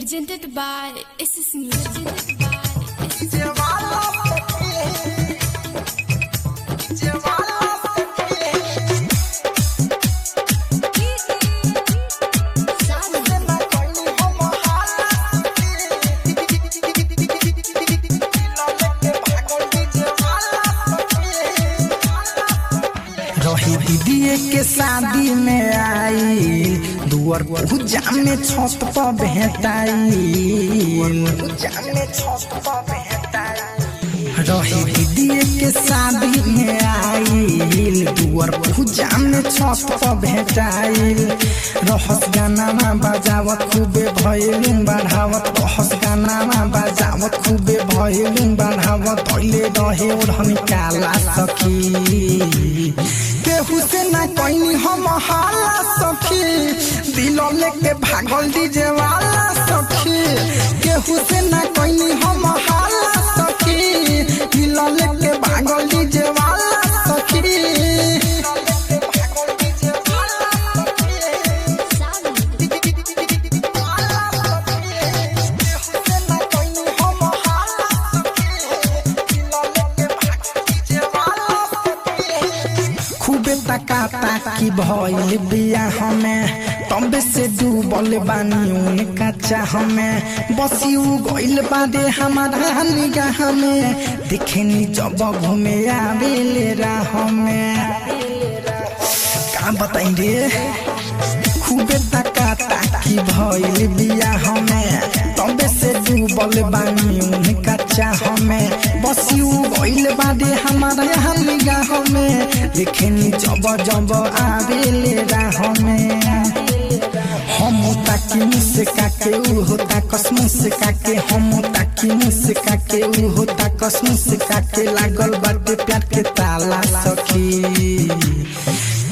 Presented by SS Music. रही दीदी के शादी में आई दुआर पूजा में छत पर भेटाई रही दीदी के शादी में आई दुआर पूजा में छत पर भेटाई रहस गाना बजावत खूबे भइलिन बढ़ावत रहस गाना बजावत खूबे भइलिन बढ़ावत पहले रहे ओढ़नी काला सखी केहू से ना कहनी हम हाला सखी दिल लेके भागल डीजे वाला सखी केहू से ना कहनी हम हाला सखी दिल लेके भागल डीजे वाला सखी ताकी भइल बिया हमें तब से डूबल बानी उनका चाह में बसियू गइल बादे हमारा निगाह में दिखनी जब घूमे आवेले राह में का बताई रे खूबे ताकी भइल बिया हमें तब से डूबल बानी उनका चाह में बसियू गइल बादे हमारा निगाह में देखनी जब जब आवेले राह में हम ताकी मुस्का के उ होता कसम से काके हम ताकी मुस्का के उ होता कसम से काके लागल बाटे प्यार के ताला सखी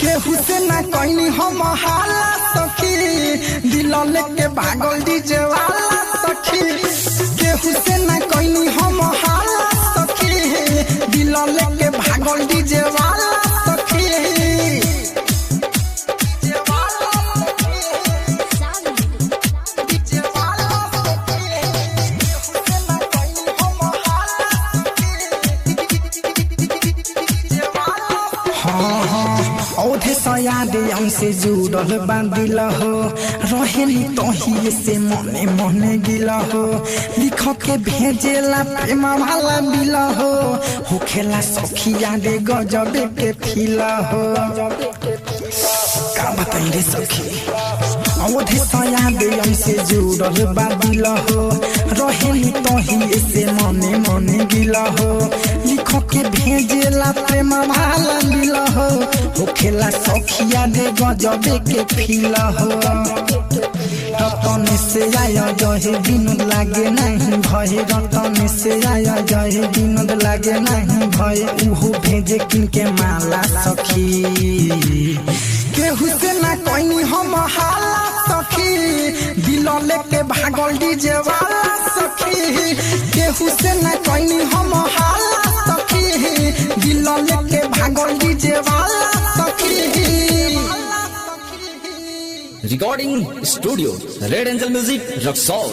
केहू से ना कहनी हम हाला सखी दिल लेके भागल डीजे वाला सखी केहू से ना कहनी हम हाला सखी दिल लेके भागल डीजे वाला औधे सयाद हमसे जुड़ल बांधिल हो रहेनी तोही से मने मने गिल हो लिख के भेजेला प्रेम वाला बिल हो खेला सखिया रे गजब के फील हो का बताई रे सखी औधे सयाद हमसे जुड़ल बांधिल हो रहेनी तोही से मने मने गिल हो लिख के भेजेला प्रेम वाला बिल हो खेला सखिया रे गजब के फील हो रतन से आया जहे दिन लागे नहीं भय रतन से आया जहे दिन लागे नहीं भय उहो भेजे किनके माला सखी केहू से ना कहनी हम हाला सखी दिल लेके भागल डीजे वाला सखी केहू से ना कहनी हम हाला सखी दिल लेके भागल डीजे वाला Recording Studio Red Angel Music Rock Soul